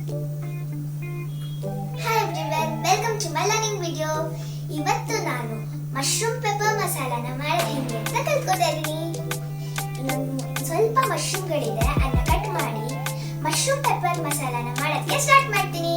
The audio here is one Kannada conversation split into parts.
Hi everyone, welcome to my learning video. ಇವತ್ತು ನಾನು ಮಶ್ರೂಮ್ ಪೆಪ್ಪರ್ ಮಸಾಲಾನ ಮಾಡೋದು ಹೆಂಗೆ ಅಂತ ಕಲ್ತ್ಕೊತಾ ಇದ್ದೀನಿ. ಇನ್ನೊಂದು ಸ್ವಲ್ಪ ಮಶ್ರೂಮ್ಗಳಿದೆ, ಅದನ್ನ ಕಟ್ ಮಾಡಿ ಮಶ್ರೂಮ್ ಪೆಪ್ಪರ್ ಮಸಾಲಾನ ಮಾಡೋದಕ್ಕೆ ಸ್ಟಾರ್ಟ್ ಮಾಡ್ತೀನಿ.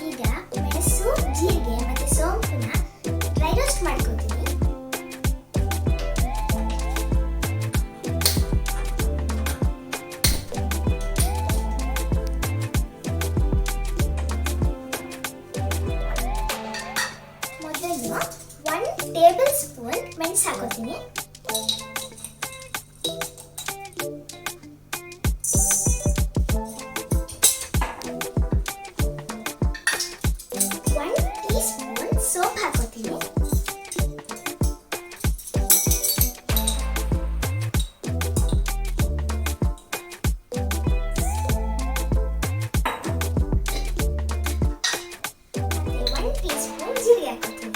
ಈಗ ಮೆಣಸು, ಜೀರಿಗೆ ಮತ್ತೆ ಸೋಂಪನ್ನ ಡ್ರೈ ರೋಸ್ಟ್ ಮಾಡ್ಕೊತೀನಿ. ಮೊದಲು 1 ಟೇಬಲ್ ಸ್ಪೂನ್ ಮೆಣಸು ಹಾಕೋತೀನಿ. ಸೋಪ್ ಹಾಕೋತೀನಿ. ಮತ್ತೆ 1 ಟೀ ಸ್ಪೂನ್ ಜೀರಿಗೆ ಹಾಕೋತೀನಿ.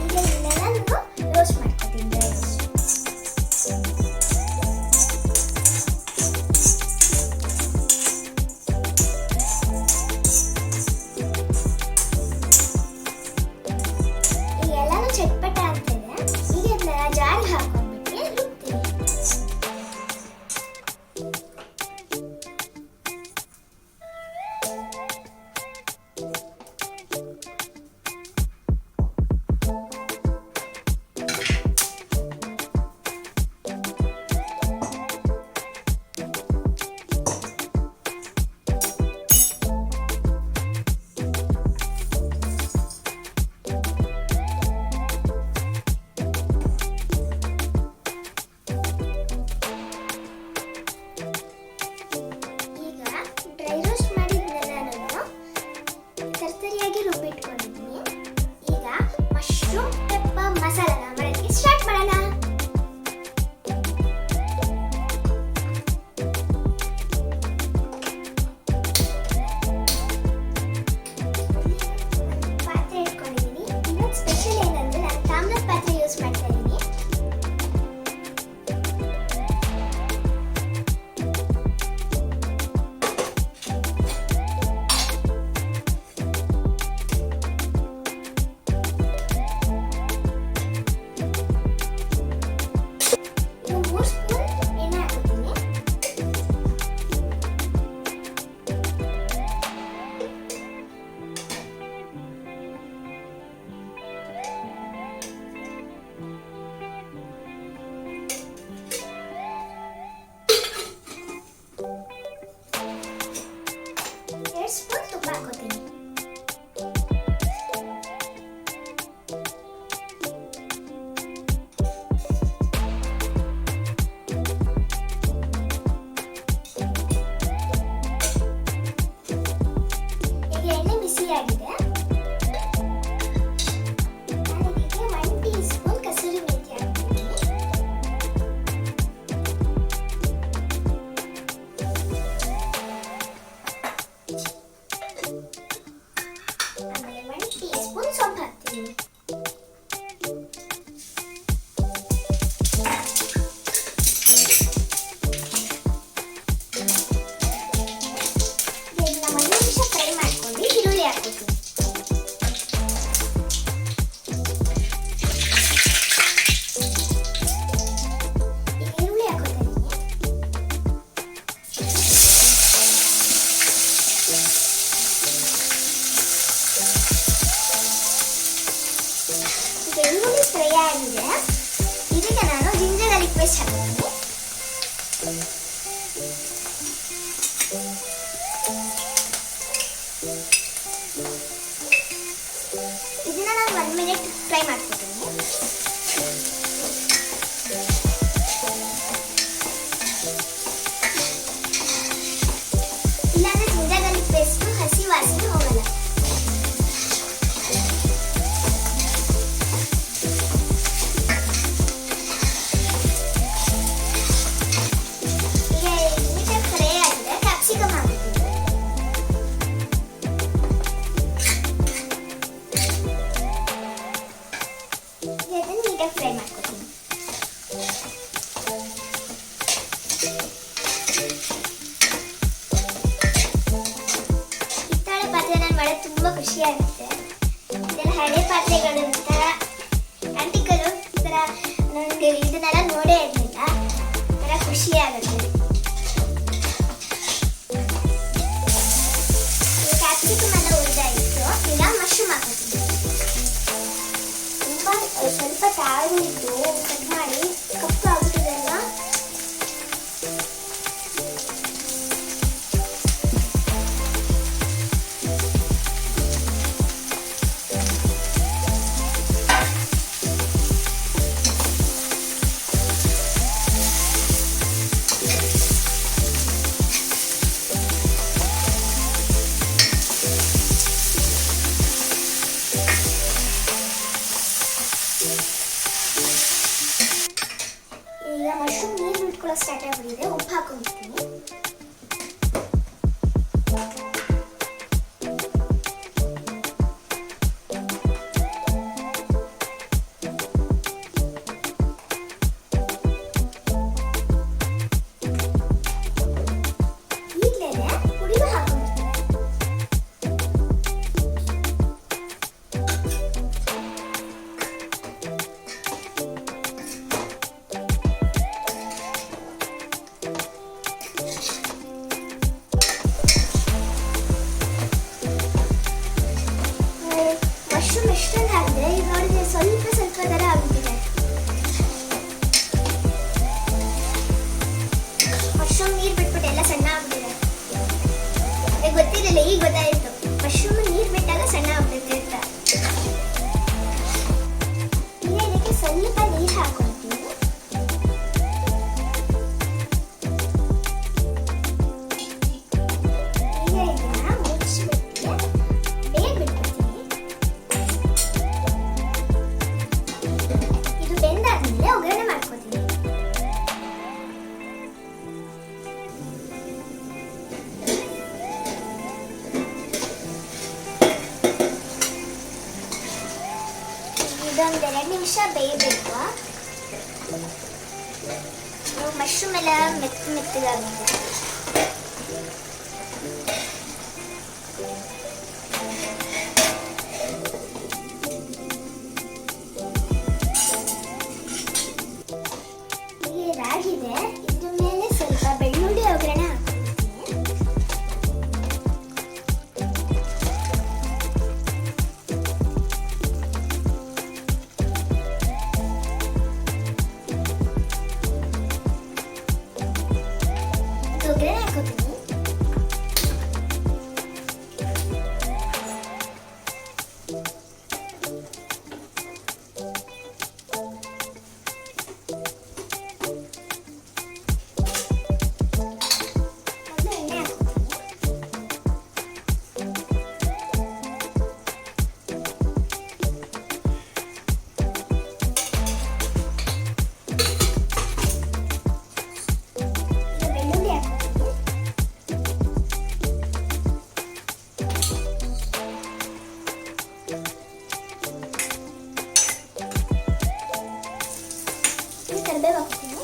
ಈಗ ಇದನ್ನೆಲ್ಲನೂ ರೋಸ್ಟ್ ಮಾಡ್ಕೋತೀನಿ. ಚಟ್ಪಟ ಆಗ್ತದೆ. ಈಗ ಇದನ್ನ ಜಾರಿಗೆ ಹಾಕೊಂಡ್ಬಿಟ್ಟು ರುಬ್ತೀನಿ. ರುಬ್ಬಿಟ್ಕೊಂಡಿದ್ದೀನಿ. ಈಗ ಮಶ್ರೂಮ್ ಪೆಪ್ಪರ್ ಮಸಾಲಾನ ಮಾಡೋದಕ್ಕೆ ಸ್ಟಾರ್ಟ್ ಮಾಡೋಣ. ಪಾತ್ರೆ ಇಟ್ಕೊಂಡಿದ್ದೀನಿ. ಇನ್ನೊಂದು ಸ್ಪೆಷಲ್ ಏನಂದ್ರೆ ನಾನು ತಾಮ್ರದ ಪಾತ್ರೆ ಯೂಸ್ ಮಾಡ್ತಾ ಇದ್ದೀನಿ. ಸ್ಪೂನ್ ತುಪ್ಪ ಹಾಕೋತೀನಿ. ಈಗ ಎಣ್ಣೆ ಬಿಸಿಯಾಗಿದೆ. ನಾನು ಇದಕ್ಕೆ 1 ಟೀ ಸ್ಪೂನ್ ಕಸೂರಿ ಮೆಂತ್ಯ ಹಾಕ್ತೀನಿ. ಆಮೇಲೆ 1 ಟೀ ಸ್ಪೂನ್ ಸೋಂಪು ಹಾಕ್ತೀನಿ. ಇದನ್ನ 1 ನಿಮಿಷ ಫ್ರೈ ಮಾಡ್ಕೊಂಡು ಈರುಳ್ಳಿ ಹಾಕ್ತೀನಿ. ಈರುಳ್ಳಿ ಹಾಕೋತೀನಿ. ಈಗ ಈರುಳ್ಳಿ ಫ್ರೈ ಆಗಿದೆ. ಇದಕ್ಕೆ ನಾನು ಜಿಂಜರ್ ಗಾರ್ಲಿಕ್ ಪೇಸ್ಟ್ ಹಾಕ್ತೀನಿ. ಇದನ್ನ ನಾನು 1 ಮಿನಿಟ್ ಫ್ರೈ ಮಾಡ್ಕೊತೀನಿ. ಇಲ್ಲಾಂದ್ರೆ ಜಿಂಜರ್ ಗಾರ್ಲಿಕ್ ಪೇಸ್ಟ್ ಹಸಿ ವಾಸನೆ ಹೋಗಲ್ಲ. ಈಗ ತುಂಬ ಖುಷಿಯಾಗುತ್ತೆ. ಇದೆಲ್ಲ ಹಳೆ ಪಾತ್ರೆಗಳು ಈ ಥರ ಆಂಟಿಕಲು ಈ ಥರ ನನಗೆ ಇದನ್ನೆಲ್ಲ ನೋಡೇ ಇರಲಿಲ್ಲ. ಈ ಥರ ಖುಷಿಯಾಗುತ್ತೆ. ಕ್ಯಾಪ್ಸಿಕಮ್ ಎಲ್ಲ ಉರಿದಾಯಿತು. ಈಗ ಮಶ್ರೂಮ್ ಹಾಕೋತೀನಿ. ತುಂಬ ಸ್ವಲ್ಪ ತಾಳಿದ್ದು ಕಟ್ ಮಾಡಿ ಕಪ್ಪು ಆಗುತ್ತದಲ್ಲ. ಈಗ ಮಶ್ರೂಮ್ ನೀರು ಬಿಟ್ಕೊಳ್ಳೋ ಸ್ಟಾರ್ಟ್ ಆಗಿಬಿಟ್ಟಿದೆ. ಉಪ್ಪು ಹಾಕೊಂಡ್ಬಿಡ್ತೀನಿ. ಈಗಲೇ ಹುಡಿದು ಹಾಕೊಂಡ್ಬಿಡ್ತೀನಿ. ಮಶ್ರೂಮ್ ಎಷ್ಟೊಂದು ಹಾಕಿದ್ರೆ ಈಗ ನೋಡಿದ್ರೆ ಸ್ವಲ್ಪ ಸ್ವಲ್ಪ ಥರ ಆಗುತ್ತಿದೆ. ಮಶ್ರೂಮ್ ನೀರು ಬಿಟ್ಬಿಟ್ಟು ಎಲ್ಲ ಸಣ್ಣ ಆಗ್ಬಿಟ್ಟಿದೆ. ಗೊತ್ತಿರಲಿಲ್ಲ, ಈಗ ಗೊತ್ತಾಯಿತು. ಮಶ್ರೂಮ್ ನೀರು ಬಿಟ್ಟಾಗ ಸಣ್ಣ ಆಗ್ಬಿಡುತ್ತೆ ಅಂತ. ಈಗ ಇದಕ್ಕೆ ಸ್ವಲ್ಪ ನೀರು ಹಾಕೊಳ್ತೀನಿ. ಈಗ ಇದನ್ನ ಮುಚ್ಚಿಬಿಟ್ಟು ಬೇಗ ಬಿಟ್ಬಿಡ್ತೀನಿ. ಇದು ಬೆಂದಾದ್ಮೇಲೆ ಒಗ್ಗರಣೆ ಮಾಡ್ಕೊತೀನಿ. ಇದೊಂದು 2 ನಿಮಿಷ ಬೇಯಬೇಕು. ಮಶ್ರೂಮ್ ಎಲ್ಲ ಮೆತ್ತಗಾಗುತ್ತೆ. ಈಗ ಇದಾಗಿದೆ. ಇದ್ರ ಮೇಲೆ ಸ್ವಲ್ಪ ಬೆಳ್ಳುಳ್ಳಿ ಒಗ್ಗರಣೆ ಹಾಕ್ತೀನಿ. ಒಗ್ಗರಣೆ ಹಾಕೋತೀನಿ. ಮೊದಲು ಎಣ್ಣೆ ಹಾಕೋತೀನಿ. ಈಗ ಬೆಳ್ಳುಳ್ಳಿ ಹಾಕೋತೀನಿ. ಈಗ ಕರಿಬೇವು ಹಾಕೋತೀನಿ.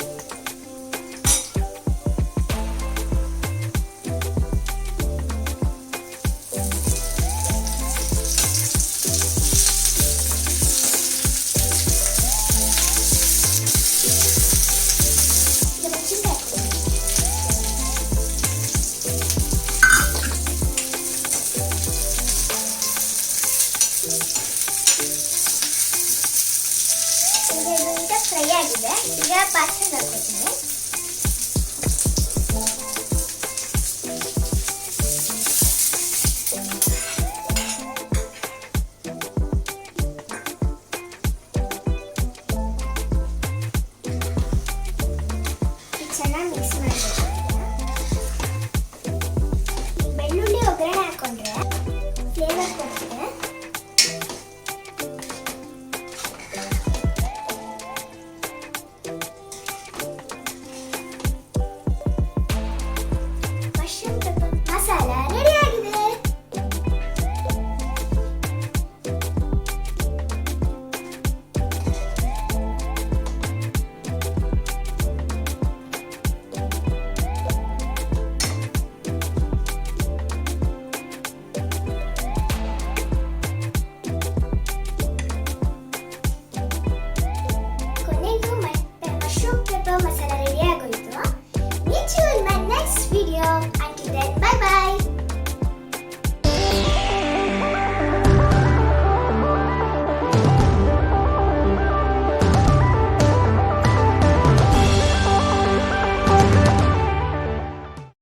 ಈಗ ಮೆಣಸಿನ್ಕಾಯಿ ಹಾಕೋತೀನಿ. ಈಗ ಇದು ಈಗ ಫ್ರೈ ಆಗಿದೆ. ಈಗ ಪಾತ್ರೆ ಹಾಕೋತೀನಿ.